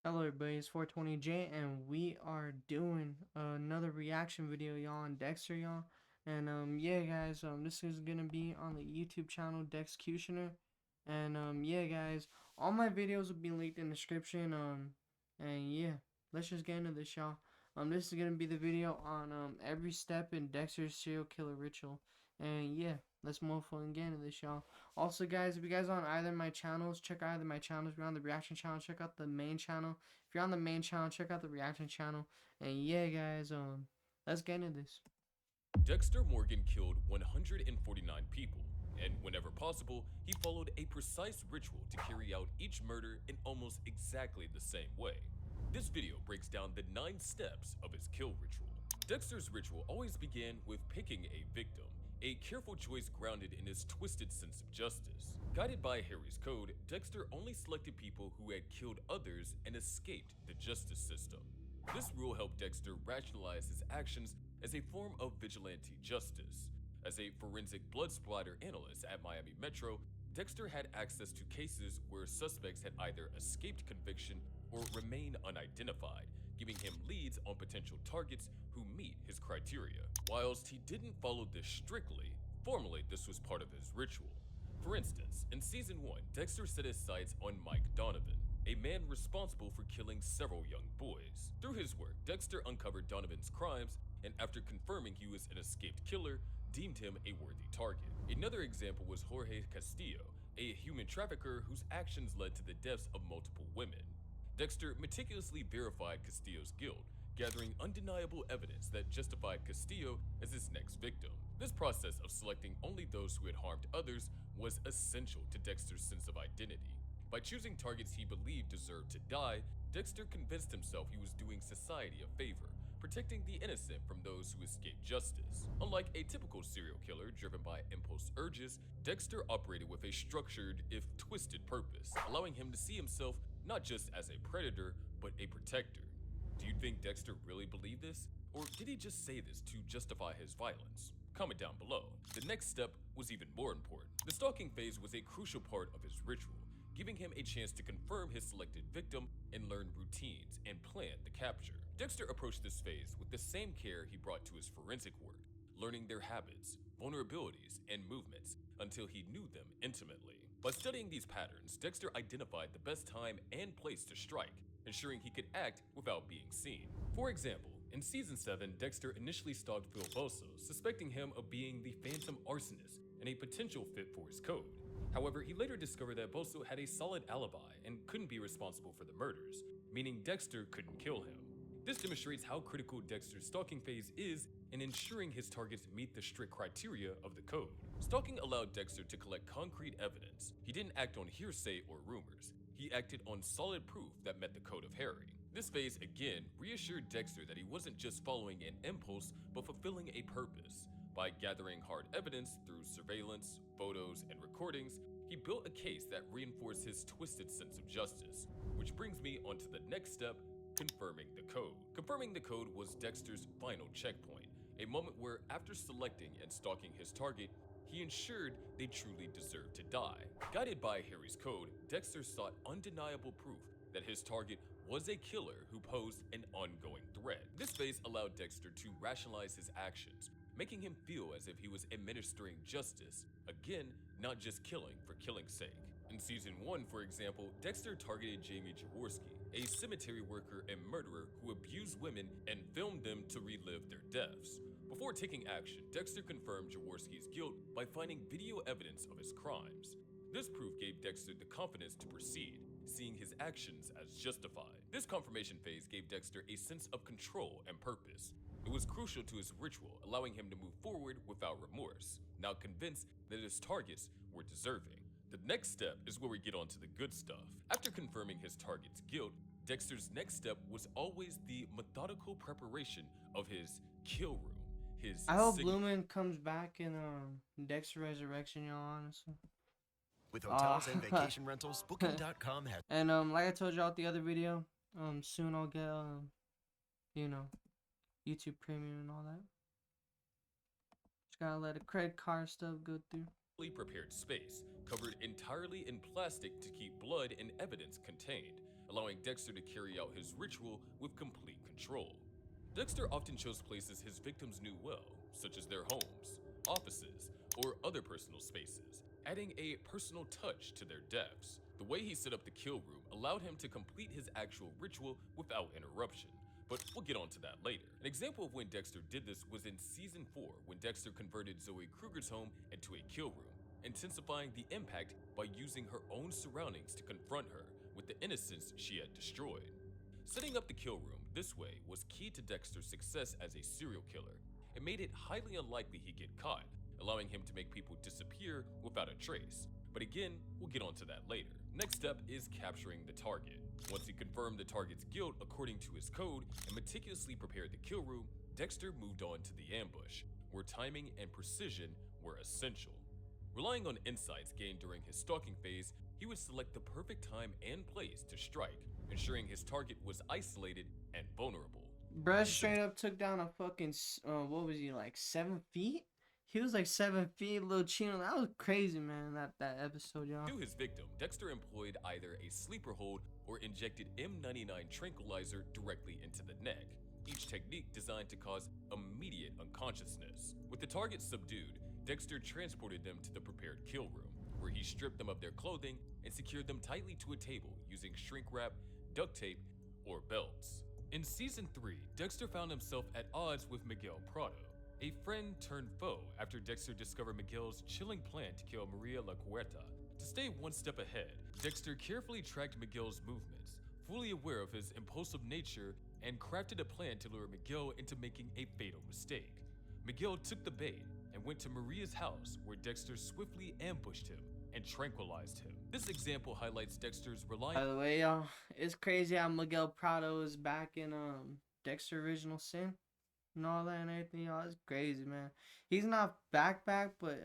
Hello everybody, it's 420J and we are doing another reaction video, y'all, on Dexter, y'all. And yeah guys, this is gonna be on the YouTube channel Dexcutioner. And yeah guys, all my videos will be linked in the description. And yeah, let's just get into this, y'all. This is gonna be the video on every step in Dexter's serial killer ritual. And yeah, let's move forward and get into this, y'all. Also guys, if you guys are on either of my channels, check out either my channels. If you're on the reaction channel, check out the main channel. If you're on the main channel, check out the reaction channel. And yeah guys, let's get into this. Dexter Morgan killed 149 people, and whenever possible, he followed a precise ritual to carry out each murder in almost exactly the same way. This video breaks down the 9 steps of his kill ritual. Dexter's ritual always began with picking a victim, a careful choice grounded in his twisted sense of justice. Guided by Harry's code, Dexter only selected people who had killed others and escaped the justice system. This rule helped Dexter rationalize his actions as a form of vigilante justice. As a forensic blood splatter analyst at Miami Metro, Dexter had access to cases where suspects had either escaped conviction or remain unidentified, giving him leads on potential targets who meet his criteria. Whilst he didn't follow this strictly, formally this was part of his ritual. For instance, in Season 1, Dexter set his sights on Mike Donovan, a man responsible for killing several young boys. Through his work, Dexter uncovered Donovan's crimes and after confirming he was an escaped killer, deemed him a worthy target. Another example was Jorge Castillo, a human trafficker whose actions led to the deaths of multiple women. Dexter meticulously verified Castillo's guilt, gathering undeniable evidence that justified Castillo as his next victim. This process of selecting only those who had harmed others was essential to Dexter's sense of identity. By choosing targets he believed deserved to die, Dexter convinced himself he was doing society a favor, protecting the innocent from those who escape justice. Unlike a typical serial killer driven by impulse urges, Dexter operated with a structured, if twisted, purpose, allowing him to see himself not just as a predator, but a protector. Do you think Dexter really believed this? Or did he just say this to justify his violence? Comment down below. The next step was even more important. The stalking phase was a crucial part of his ritual, giving him a chance to confirm his selected victim and learn routines and plan the capture. Dexter approached this phase with the same care he brought to his forensic work, learning their habits, vulnerabilities, and movements until he knew them intimately. By studying these patterns, Dexter identified the best time and place to strike, ensuring he could act without being seen. For example, in Season 7, Dexter initially stalked Phil Bosso, suspecting him of being the phantom arsonist and a potential fit for his code. However, he later discovered that Bosso had a solid alibi and couldn't be responsible for the murders, meaning Dexter couldn't kill him. This demonstrates how critical Dexter's stalking phase is in ensuring his targets meet the strict criteria of the code. Stalking allowed Dexter to collect concrete evidence. He didn't act on hearsay or rumors. He acted on solid proof that met the code of Harry. This phase again reassured Dexter that he wasn't just following an impulse, but fulfilling a purpose. By gathering hard evidence through surveillance, photos, and recordings, he built a case that reinforced his twisted sense of justice. Which brings me onto the next step, confirming the code. Confirming the code was Dexter's final checkpoint, a moment where after selecting and stalking his target, he ensured they truly deserved to die. Guided by Harry's code, Dexter sought undeniable proof that his target was a killer who posed an ongoing threat. This phase allowed Dexter to rationalize his actions, making him feel as if he was administering justice, again, not just killing for killing's sake. In Season 1, for example, Dexter targeted Jamie Jaworski, a cemetery worker and murderer who abused women and filmed them to relive their deaths. Before taking action, Dexter confirmed Jaworski's guilt by finding video evidence of his crimes. This proof gave Dexter the confidence to proceed, seeing his actions as justified. This confirmation phase gave Dexter a sense of control and purpose. It was crucial to his ritual, allowing him to move forward without remorse, now convinced that his targets were deserving. The next step is where we get onto the good stuff. After confirming his target's guilt, Dexter's next step was always the methodical preparation of his kill room, his I hope Lumen comes back in Dexter Resurrection, y'all, honestly. With hotels and vacation rentals, Booking.com has. And like I told you out the other video, soon I'll get you know, YouTube Premium and all that. Just gotta let the credit card stuff go through. Prepared space, covered entirely in plastic to keep blood and evidence contained, allowing Dexter to carry out his ritual with complete control. Dexter often chose places his victims knew well, such as their homes, offices, or other personal spaces, adding a personal touch to their deaths. The way he set up the kill room allowed him to complete his actual ritual without interruption, but we'll get onto that later. An example of when Dexter did this was in Season 4 when Dexter converted Zoe Kruger's home into a kill room, intensifying the impact by using her own surroundings to confront her with the innocence she had destroyed. Setting up the kill room this way was key to Dexter's success as a serial killer. It made it highly unlikely he'd get caught, allowing him to make people disappear without a trace. But again, we'll get onto that later. Next step is capturing the target. Once he confirmed the target's guilt according to his code and meticulously prepared the kill room, Dexter moved on to the ambush, where timing and precision were essential. Relying on insights gained during his stalking phase, he would select the perfect time and place to strike, ensuring his target was isolated and vulnerable. Bruh straight up took down a fucking, what was he, like 7 feet? He was like 7 feet, little Chino. That was crazy, man, that episode, y'all. To his victim, Dexter employed either a sleeper hold or injected M99 tranquilizer directly into the neck, each technique designed to cause immediate unconsciousness. With the target subdued, Dexter transported them to the prepared kill room, where he stripped them of their clothing and secured them tightly to a table using shrink wrap, duct tape, or belts. In Season 3, Dexter found himself at odds with Miguel Prado, a friend turned foe after Dexter discovered Miguel's chilling plan to kill Maria La Cuerta. To stay one step ahead, Dexter carefully tracked Miguel's movements, fully aware of his impulsive nature, and crafted a plan to lure Miguel into making a fatal mistake. Miguel took the bait and went to Maria's house, where Dexter swiftly ambushed him and tranquilized him. This example highlights Dexter's By reliance. the way, y'all, it's crazy how Miguel Prado is back in Dexter Original Sin and all that and everything, y'all. It's crazy, man. He's not back, but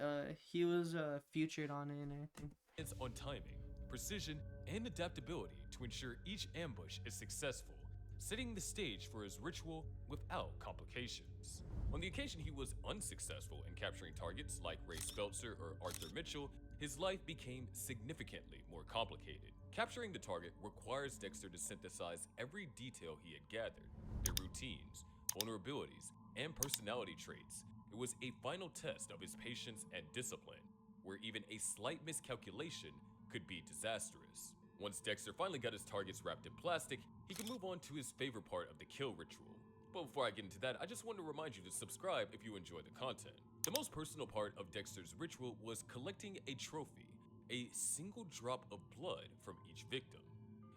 he was featured on it and everything. On timing, precision, and adaptability to ensure each ambush is successful, setting the stage for his ritual without complications. On the occasion he was unsuccessful in capturing targets like Ray Speltzer or Arthur Mitchell, his life became significantly more complicated. Capturing the target requires Dexter to synthesize every detail he had gathered, their routines, vulnerabilities, and personality traits. It was a final test of his patience and discipline, where even a slight miscalculation could be disastrous. Once Dexter finally got his targets wrapped in plastic, he could move on to his favorite part of the kill ritual. But before I get into that, I just want to remind you to subscribe if you enjoy the content. The most personal part of Dexter's ritual was collecting a trophy, a single drop of blood from each victim.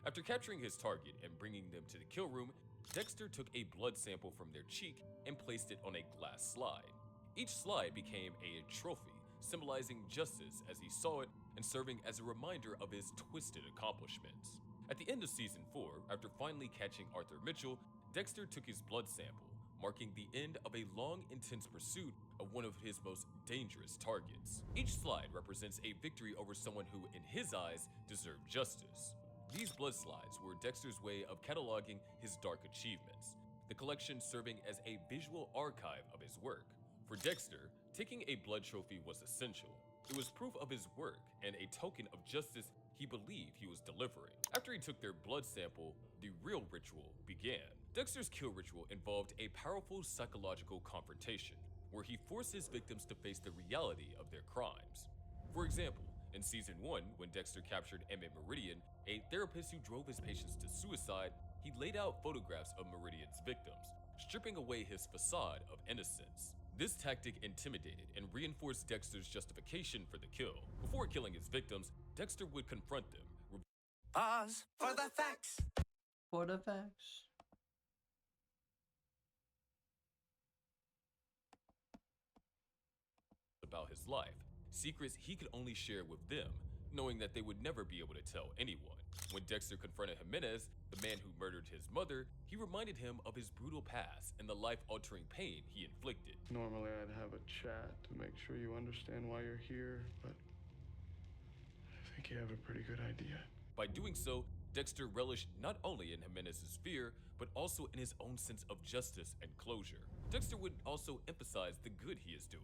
After capturing his target and bringing them to the kill room, Dexter took a blood sample from their cheek and placed it on a glass slide. Each slide became a trophy, symbolizing justice as he saw it and serving as a reminder of his twisted accomplishments. At the end of Season 4, after finally catching Arthur Mitchell, Dexter took his blood sample, marking the end of a long, intense pursuit of one of his most dangerous targets. Each slide represents a victory over someone who, in his eyes, deserved justice. These blood slides were Dexter's way of cataloging his dark achievements, the collection serving as a visual archive of his work. For Dexter, taking a blood trophy was essential. It was proof of his work and a token of justice he believed he was delivering. After he took their blood sample, the real ritual began. Dexter's kill ritual involved a powerful psychological confrontation, where he forced his victims to face the reality of their crimes. For example, in Season 1, when Dexter captured Emmett Meridian, a therapist who drove his patients to suicide, he laid out photographs of Meridian's victims, stripping away his facade of innocence. This tactic intimidated and reinforced Dexter's justification for the kill. Before killing his victims, Dexter would confront them. Pause for the facts. For the facts. About his life, secrets he could only share with them, knowing that they would never be able to tell anyone. When Dexter confronted Jimenez, the man who murdered his mother, he reminded him of his brutal past and the life-altering pain he inflicted. Normally I'd have a chat to make sure you understand why you're here, but I think you have a pretty good idea. By doing so, Dexter relished not only in Jimenez's fear, but also in his own sense of justice and closure. Dexter would also emphasize the good he is doing.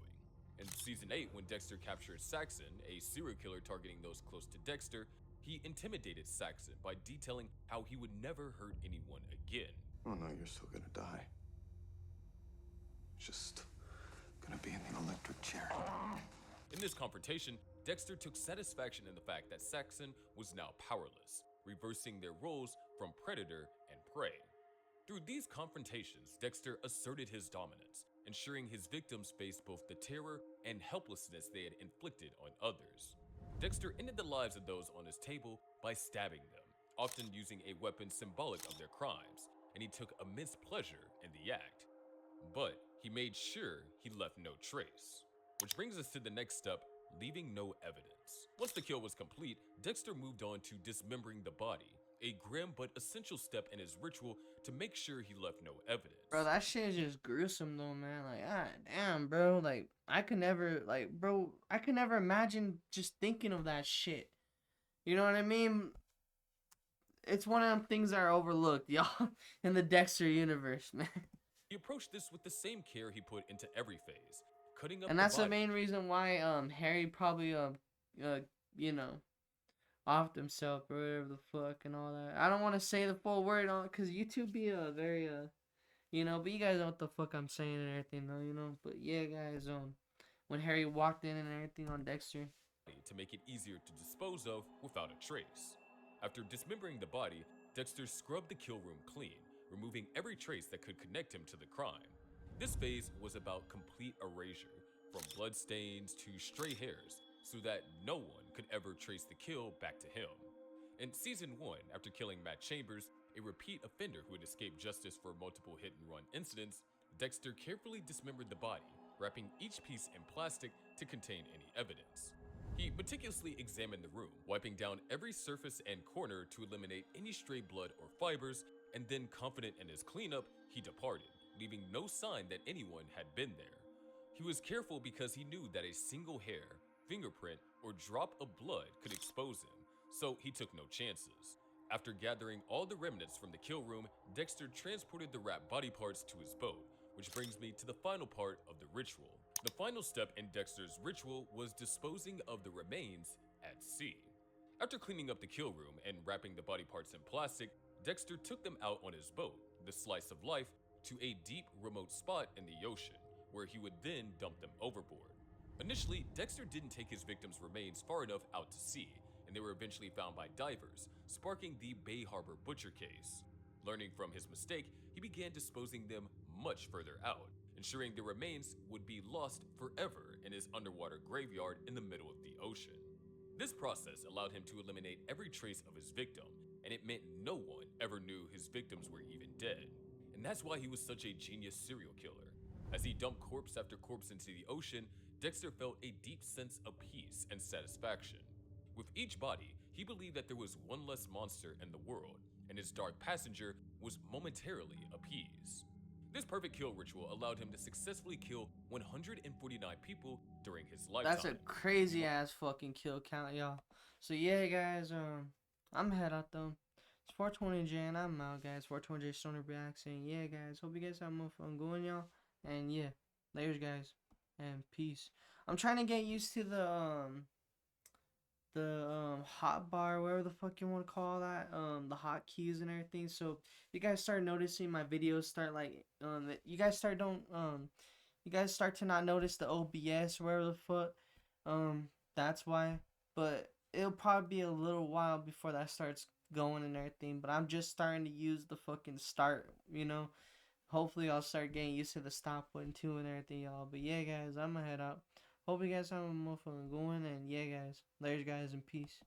In Season 8, when Dexter captured Saxon, a serial killer targeting those close to Dexter, He intimidated Saxon by detailing how he would never hurt anyone again. Oh no, you're still gonna die. Just gonna be in the electric chair. In this confrontation, Dexter took satisfaction in the fact that Saxon was now powerless, reversing their roles from predator and prey. Through these confrontations, Dexter asserted his dominance, ensuring his victims faced both the terror and helplessness they had inflicted on others. Dexter ended the lives of those on his table by stabbing them, often using a weapon symbolic of their crimes, and he took immense pleasure in the act. But he made sure he left no trace. Which brings us to the next step, leaving no evidence. Once the kill was complete, Dexter moved on to dismembering the body, a grim but essential step in his ritual to make sure he left no evidence. Bro, that shit is just gruesome though, man. Like, ah, damn, bro. Like, I could never, like, bro, I could never imagine just thinking of that shit. You know what I mean? It's one of them things that are overlooked, y'all, in the Dexter universe, man. He approached this with the same care he put into every phase, cutting up And the that's the body. main reason why Harry probably you know, offed himself or whatever the fuck and all that. I don't want to say the full word on cuz YouTube be very you know, but you guys know what the fuck I'm saying and everything though, you know. But yeah, guys, when Harry walked in and everything on Dexter. To make it easier to dispose of without a trace. After dismembering the body, Dexter scrubbed the kill room clean, removing every trace that could connect him to the crime. This phase was about complete erasure, from bloodstains to stray hairs, so that no one could ever trace the kill back to him. In Season 1, after killing Matt Chambers, a repeat offender who had escaped justice for multiple hit-and-run incidents, Dexter carefully dismembered the body, wrapping each piece in plastic to contain any evidence. He meticulously examined the room, wiping down every surface and corner to eliminate any stray blood or fibers, and then, confident in his cleanup, he departed, leaving no sign that anyone had been there. He was careful because he knew that a single hair, fingerprint, or drop of blood could expose him, so he took no chances. After gathering all the remnants from the kill room, Dexter transported the wrapped body parts to his boat, which brings me to the final part of the ritual. The final step in Dexter's ritual was disposing of the remains at sea. After cleaning up the kill room and wrapping the body parts in plastic, Dexter took them out on his boat, the Slice of Life, to a deep, remote spot in the ocean, where he would then dump them overboard. Initially, Dexter didn't take his victims' remains far enough out to sea, and they were eventually found by divers, sparking the Bay Harbor butcher case. Learning from his mistake, he began disposing them much further out, ensuring the remains would be lost forever in his underwater graveyard in the middle of the ocean. This process allowed him to eliminate every trace of his victim, and it meant no one ever knew his victims were even dead. And that's why he was such a genius serial killer. As he dumped corpse after corpse into the ocean, Dexter felt a deep sense of peace and satisfaction. With each body, he believed that there was one less monster in the world, and his dark passenger was momentarily appeased. This perfect kill ritual allowed him to successfully kill 149 people during his lifetime. That's a crazy ass fucking kill count, y'all. So yeah, guys, I'm head out though. It's 420J and I'm out, guys. 420J Stoner Reacts, and yeah, guys, hope you guys have more fun going, y'all. And yeah, layers, guys, and peace. I'm trying to get used to the hot bar, whatever the fuck you want to call that, the hotkeys and everything. So you guys start noticing my videos start like you guys start to not notice the OBS or whatever the fuck. That's why. But it'll probably be a little while before that starts going and everything. But I'm just starting to use the fucking start, you know. Hopefully I'll start getting used to the stop button too and everything, y'all. But yeah, guys, I'm gonna head out. Hope you guys have more fun going, and yeah, guys, later, guys, and peace.